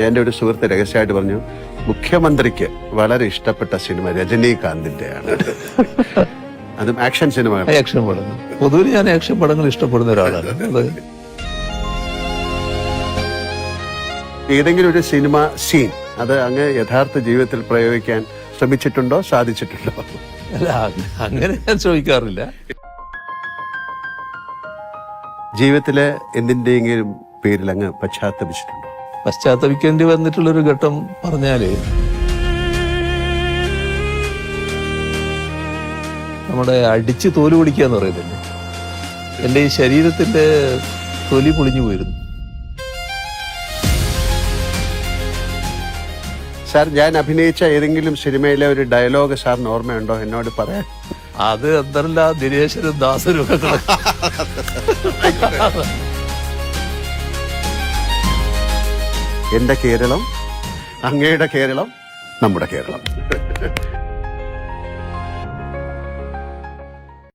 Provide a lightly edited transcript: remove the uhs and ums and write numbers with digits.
എൻ്റെ ഒരു സുഹൃത്ത് രഹസ്യമായിട്ട് പറഞ്ഞു, മുഖ്യമന്ത്രിക്ക് വളരെ ഇഷ്ടപ്പെട്ട സിനിമ രജനീകാന്തിന്റെയാണ്. അതും ആക്ഷൻ സിനിമകൾ. ആക്ഷൻ പടങ്ങൾ പൊതുവിൽ ഞാൻ ആക്ഷൻ പടങ്ങൾ ഇഷ്ടപ്പെടുന്ന ഒരാളാണ്. അത് ഏതെങ്കിലും ഒരു സിനിമ സീൻ അത് അങ്ങ് യഥാർത്ഥ ജീവിതത്തിൽ പ്രയോഗിക്കാൻ ശ്രമിച്ചിട്ടുണ്ടോ, സാധിച്ചിട്ടുണ്ടോ? അല്ല, അങ്ങനെ ഞാൻ ചോദിക്കാറില്ല. ജീവിതത്തിലെ എന്തിന്റെയെങ്കിലും പേരിൽ അങ്ങ് പശ്ചാത്തപിച്ചിട്ടുണ്ടോ? പശ്ചാത്തപിക്കേണ്ടി വന്നിട്ടുള്ളൊരു ഘട്ടം പറഞ്ഞാല്, നമ്മുടെ അടിച്ച് തോല് പൊളിക്കുക എന്ന് പറയുന്നില്ലേ, എൻ്റെ ഈ ശരീരത്തിന്റെ തൊലി പൊളിഞ്ഞു പോയിരുന്നു. സാർ, ഞാൻ അഭിനയിച്ച ഏതെങ്കിലും സിനിമയിലെ ഒരു ഡയലോഗ് സാറിന് ഓർമ്മയുണ്ടോ എന്നോട് പറയാൻ? അത് എന്തല്ല ദിനേശനും ദാസനും ഒക്കെ എന്റെ കേരളം, അങ്ങയുടെ കേരളം, നമ്മുടെ കേരളം.